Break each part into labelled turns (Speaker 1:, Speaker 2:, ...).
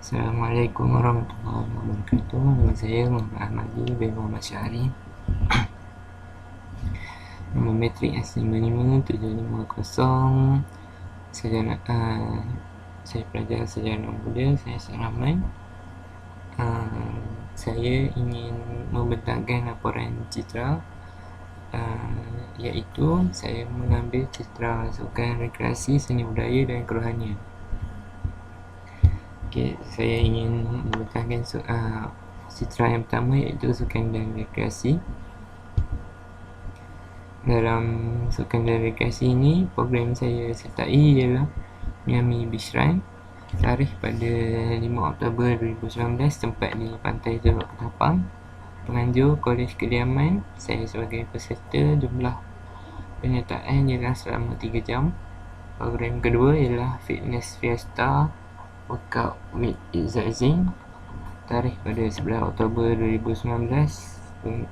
Speaker 1: Assalamualaikum warahmatullahi wabarakatuh. Nama saya Muhammad Ahmadi bin Muhammad Syahri. Nombor metrik S557550. Saya pelajar sejarah muda. Saya Rahman. Saya ingin membentangkan laporan citra, iaitu saya mengambil citra sukan rekreasi, seni budaya dan kerohanian. Saya ingin membentangkan citra yang pertama, iaitu sukan dan rekreasi. Dalam sukan dan rekreasi ini, program saya sertai ialah Miami Beach Run. Tarikh pada 5 Oktober 2019, tempat di Pantai Teluk Ketapang. Penganjur Kolej Kediaman. Saya sebagai peserta. Jumlah penyertaan ialah selama 3 jam. Program kedua ialah Fitness Fiesta Workout with Izzat Zain. Tarikh pada 11 Oktober 2019,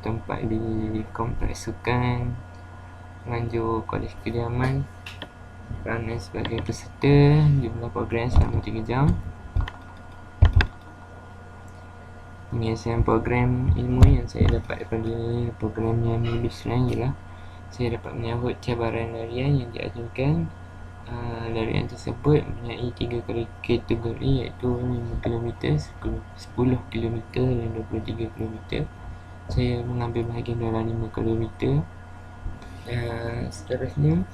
Speaker 1: tempat di Kompleks Sukan Penganjur Kolej Kediaman. Kerana sebagai peserta. Jumlah program selama 3 jam. Penyelesaian program ilmu yang saya dapat daripada program Miami Beach Run ialah saya dapat menyambut cabaran larian yang diajukan. Larian tersebut mempunyai 3 kategori, iaitu 5km, 10km dan 23km. Saya mengambil bahagian dalam 5km. Seterusnya,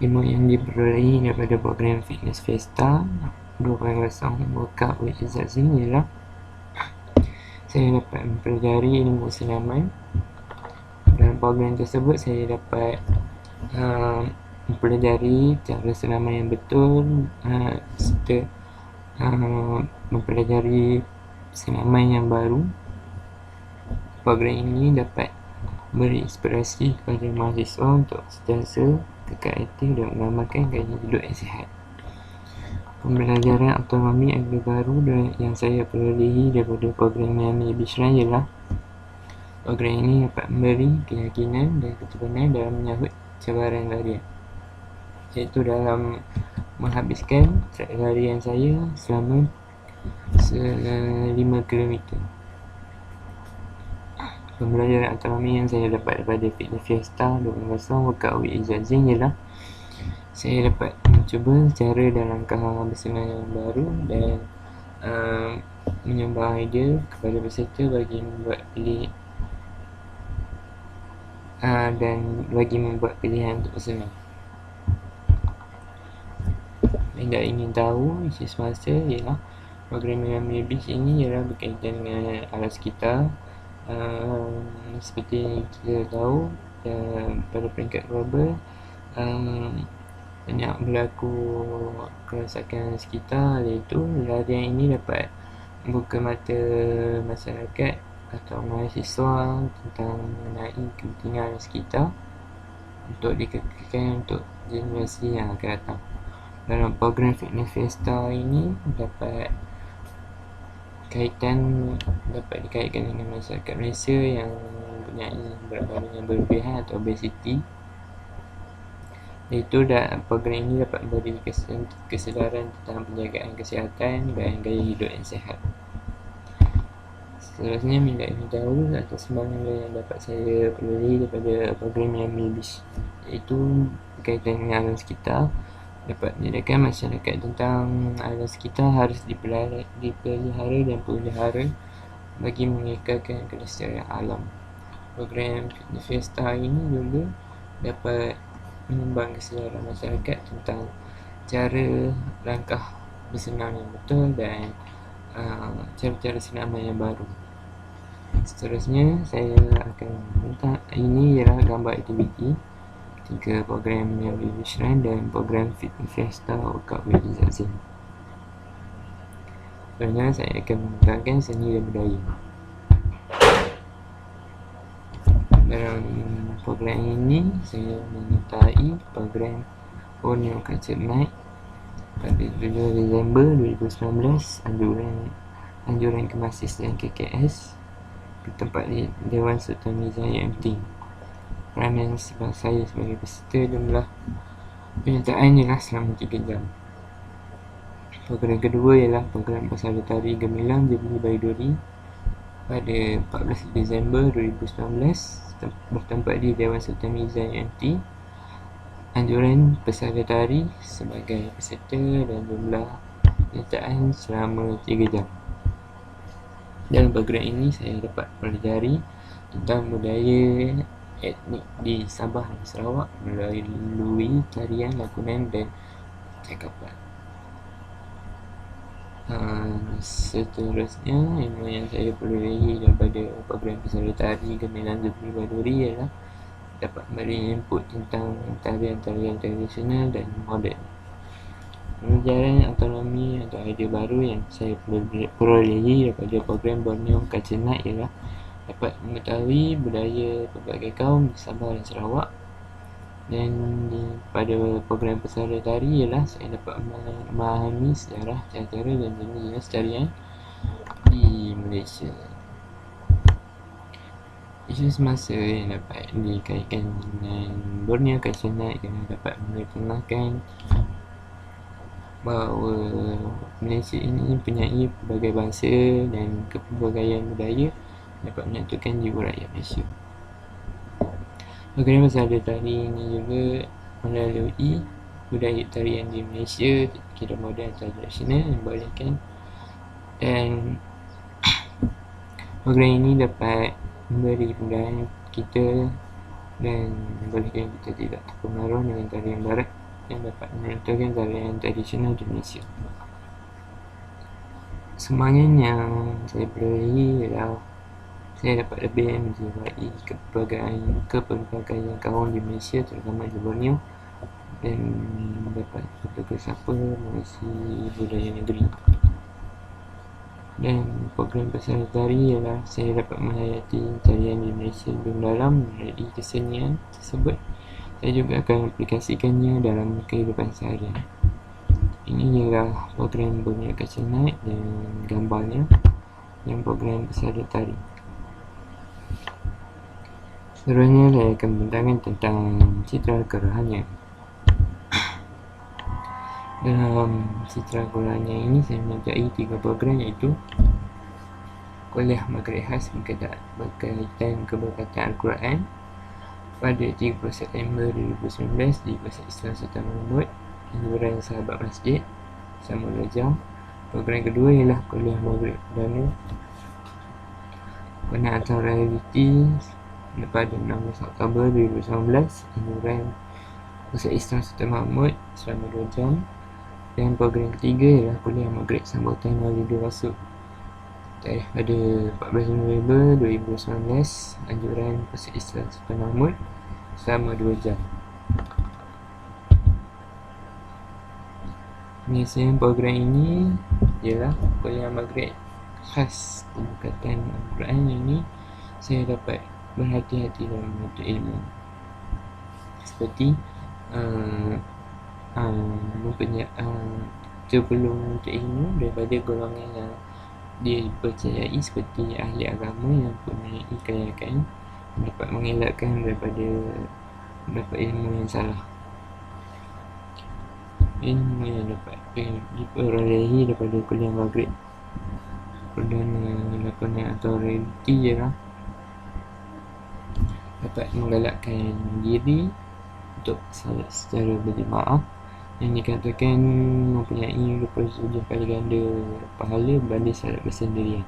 Speaker 1: ilmu yang diperolehi daripada program Fitness Fiesta 2.0 Workout with Izzat Zain ialah saya dapat mempelajari ilmu senaman. Dalam program tersebut saya dapat mempelajari cara senaman yang betul, serta mempelajari senaman yang baru. Program ini dapat beri inspirasi kepada mahasiswa untuk sentiasa kekal aktif dan mengamalkan gaya hidup yang sihat. Pembelajaran autonomi yang baru yang saya perolehi daripada program Miami Beach Run ialah program ini dapat memberi keyakinan dan keteguhan dalam menyambut cabaran larian, iaitu dalam menghabiskan trek larian saya selama 5km. Pembelajaran autonomi yang saya dapat daripada Fitness Fiesta 2.0 Workout with Izzat Zain ialah saya dapat mencuba cara dan langkah bersenam yang baru dan menyumbang idea kepada peserta bagi membuat pilihan untuk bersenam. Anda ingin tahu isi semasa ialah program Miami Beach ini ialah berkaitan dengan alat sekitar. Seperti kita tahu, pada peringkat global banyak berlaku kerosakan sekitar, iaitu larian ini dapat membuka mata masyarakat atau mahasiswa tentang mengenai kepentingan sekitar untuk dikekalkan untuk generasi yang akan datang. Dalam program Fitness Fiesta ini dapat dikaitkan dengan masyarakat Malaysia yang mempunyai berat badan yang berlebihan atau obesiti. Iaitu program ini dapat memberi kesedaran tentang penjagaan kesihatan dan gaya hidup yang sihat. Seterusnya, bila ingin tahu atas sumbangan yang dapat saya perolehi daripada program Miami Beach, iaitu berkaitan dengan alam sekitar. Dapat menyediakan masyarakat tentang alam sekitar harus dipelihara dan pelihara bagi mengekalkan kelestarian alam. Program Fitness Fiesta ini juga dapat menyumbang kesedaran masyarakat tentang cara langkah bersenam yang betul dan cara-cara senaman yang baru. Seterusnya, saya akan minta, ini ialah gambar aktiviti 3 program yang Beach Run dan program Fitness Fiesta Workout with Izzat Zain. Sebenarnya saya akan membentangkan seni dan budaya. Dalam program ini saya menyertai program Borneo Culture Night pada 7 Disember 2019, anjuran Kemasis dan KKS, bertempat di Dewan Sultan Mizaya MT. Peranan saya sebagai peserta. Jumlah penyertaan ialah selama 3 jam. Program kedua ialah program Pesara Tari Gemilang Jubilee Baiduri pada 14 Disember 2019 bertempat di Dewan Sultan Miza UMT. Anjuran pesara tari sebagai peserta dan jumlah penyertaan selama 3 jam. Dalam program ini saya dapat pelajari tentang budaya etnik di Sabah dan Sarawak melalui tarian, lakonan dan cakapan. Seterusnya, ilmu yang saya perolehi daripada program pesara tari Gemilang Jubilee Baiduri ialah dapat memberi input tentang tarian-tarian tradisional dan moden. Pengajaran autonomi atau idea baru yang saya perolehi daripada program Borneo Culture Night ialah dapat mengetahui budaya pelbagai kaum di Sabah dan Sarawak. Dan pada program pesara tari ialah saya dapat memahami sejarah, cara dan jenis tarian di Malaysia. Isu semasa yang dapat dikaitkan dengan Borneo Culture Night yang dapat mengetengahkan bahawa Malaysia ini mempunyai pelbagai bahasa dan kepelbagaian budaya dapat menyatukan jiwa rakyat Malaysia. Program pesara tari ini juga melalui budaya tarian di Malaysia, kira moden atau tradisional yang bolehkan, dan program ini dapat memberi penilaian kita dan membolehkan kita tidak terpengaruh dengan tarian barat yang dapat menentukan tarian tradisional di Malaysia. Semangat yang saya perolehi ialah saya dapat lebih menjiwai kepelbagaian kaum di Malaysia, terutama di Borneo, dan dapat bertegur sapa mengisi budaya negeri. Dan program pesara tari ialah saya dapat menghayati tarian di Malaysia lebih dalam melalui kesenian tersebut. Saya juga akan aplikasikannya dalam kehidupan seharian. Ini ialah program Borneo Culture Night dan gambarnya yang program pesara tari. Seterusnya saya akan membentangkan tentang citra kerohanian. Dalam citra kerohanian ini saya menyertai 3 program, iaitu kuliah maghrib khas berkaitan keberkatan Al-Quran pada 30 September 2019 di Pusat Islam Sultan Mahmud, anjuran sahabat masjid selama 2 jam. Program kedua ialah kuliah maghrib perdana penata realiti pada 16 Oktober 2019, anjuran Pusat Islam Sultan Mahmud selama 2 jam. Dan program ketiga ialah kuliah maghrib sambutan Maulidur Rasul tarikh pada 14 November 2019, anjuran Pusat Islam Sultan Mahmud selama 2 jam. Penyelesaian program ini ialah kuliah maghrib khas pemberkatan Al-Quran. Ini saya dapat berhati-hati dalam menuntut ilmu, seperti sebelum menuntut ilmu daripada golongan yang dipercayai seperti ahli agama yang mempunyai kelayakan dapat mengelakkan daripada mendapat ilmu yang salah. Ilmu yang dapat diperolehi daripada kuliah maghrib perdana lakonan atau realiti ialah dapat menggalakkan diri untuk salat secara berjemaah yang dikatakan mempunyai 27 kali ganda pahala berbanding salat bersendirian.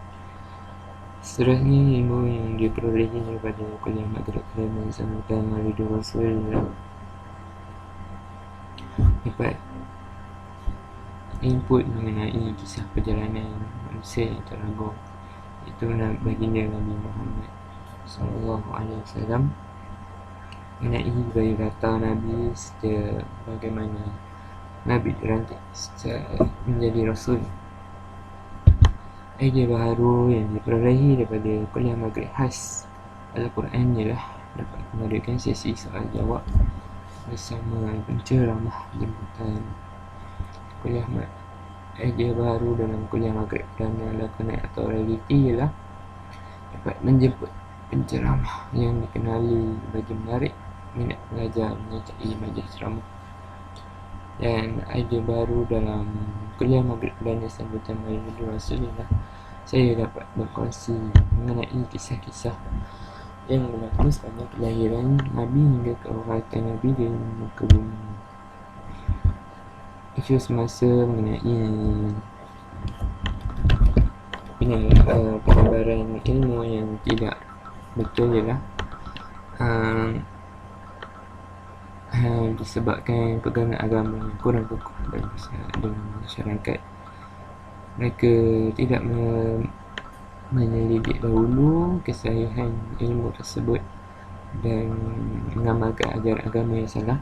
Speaker 1: Seterusnya, ilmu yang diperolehi daripada kuliah maghrib kerana sambutan Maulidur Rasul dapat input mengenai kisah perjalanan manusia yang teragung, iaitu baginda Nabi Muhammad SAW, mengenai biodata Nabi serta bagaimana Nabi dilantik menjadi Rasul. Idea baru yang diperolehi daripada kuliah maghrib khas Al-Quran ialah dapat mengadakan sesi soal jawab bersama penceramah jemputan. Idea baru dalam kuliah maghrib dan lakonan atau realiti ialah dapat menjemput penceramah yang dikenali bagi menarik minat pelajar menyertai majlis ceramah. Dan idea baru dalam kuliah maghrib dan sambutan Maulidul Rasul ialah saya dapat berkongsi mengenai kisah-kisah yang berlaku sepanjang kelahiran Nabi hingga kewafatan Nabi di muka bumi. Isu semasa mengenai penyebaran ilmu yang tidak betul ialah disebabkan pegangan agama yang kurang kukuh dalam masyarakat. Mereka tidak menyelidik dahulu kesahihan ilmu tersebut dan mengamalkan ajaran agama yang salah.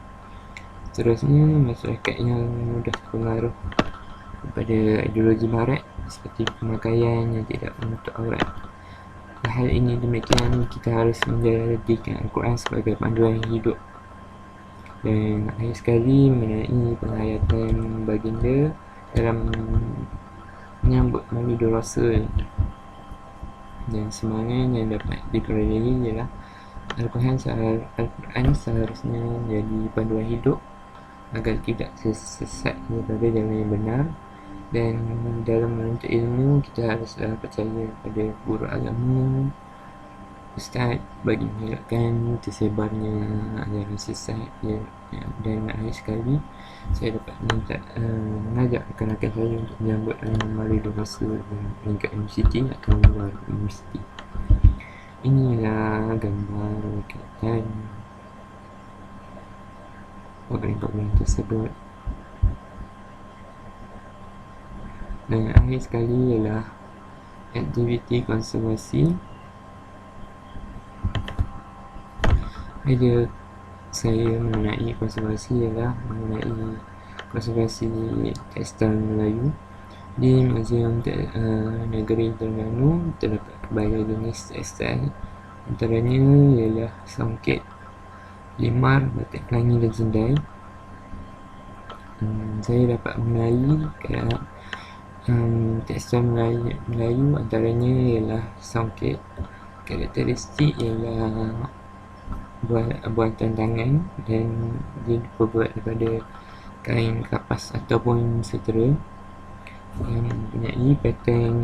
Speaker 1: Seterusnya, masyarakat yang mudah terpengaruh kepada ideologi barat seperti pemakaian yang tidak menutup aurat. Hal ini demikian, kita harus menjadikan Al-Quran sebagai panduan hidup. Dan akhir sekali mengenai penghayatan baginda dalam menyambut Maulidul Rasul, dan semangat yang dapat diperolehi ialah Al-Quran seharusnya menjadi panduan hidup agar tidak sesat daripada jalan yang benar. Dan dalam menuntut ilmu, kita haruslah percaya pada guru agama, ustaz, bagi mengelakkan tersebarnya ajaran sesat. Dan akhir sekali, saya dapat mengajak rakan-rakan saya untuk menyambut Maulidul Rasul di peringkat universiti atau luar universiti. Inilah gambar berkaitan program-program tersebut. Dan akhir sekali ialah aktiviti konservasi. Idea saya mengenai konservasi ialah mengenai konservasi tekstil Melayu. Di Muzium Negeri Terengganu terdapat berbagai jenis tekstil, antaranya ialah songket, limar, batik pelangi dan jendai. Saya dapat mengenali tekstil Melayu antaranya ialah songket. Karakteristik ialah buatan tangan dan dia dibuat daripada kain kapas ataupun sutera yang mempunyai pattern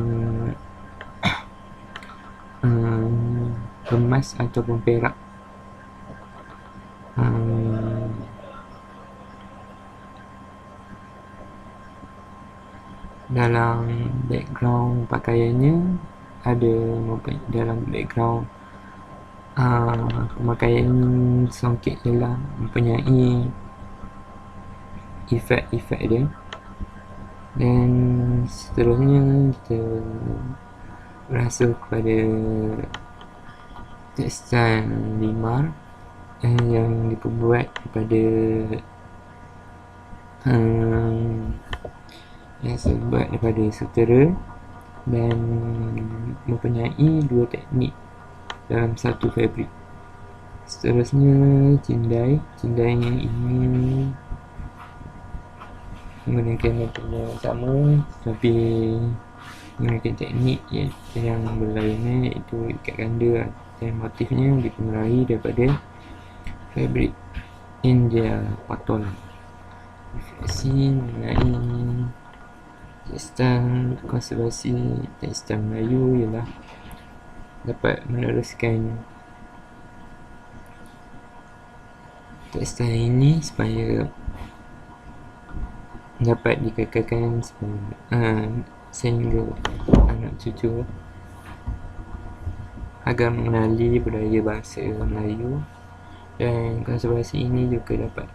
Speaker 1: emas ataupun perak. Dalam background pakaiannya ada dalam background pemakaian songket ialah mempunyai efek-efek dia. Dan seterusnya kita berasal kepada tekstil limar yang diperbuat daripada sutera dan mempunyai dua teknik dalam satu fabrik. Seterusnya cindai ini menggunakan metode yang sama tapi menggunakan teknik yang berlainan, iaitu ikat ganda, dan motifnya dipengaruhi daripada fabrik India Patol. Refleksi mengenai tekstil konservasi tekstil Melayu ialah dapat meneruskan tekstil ini supaya dapat dikekalkan sehingga anak cucu agar mengenali budaya bangsa Melayu. Dan konservasi ini juga dapat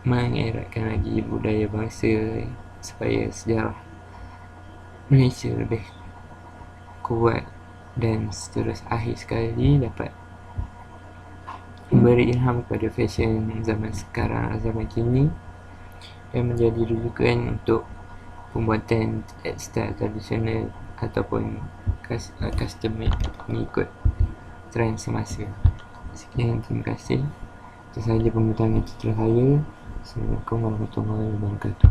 Speaker 1: mengeratkan lagi budaya bangsa supaya sejarah Malaysia lebih kuat. Dan seterusnya akhir sekali dapat memberi ilham kepada fashion zaman sekarang, zaman kini, dan menjadi rujukan untuk pembuatan tekstil tradisional ataupun custom made mengikut trend semasa. Sekian, terima kasih. Itu sahaja pembincangan tutorial saya. Assalamualaikum warahmatullahi wabarakatuh.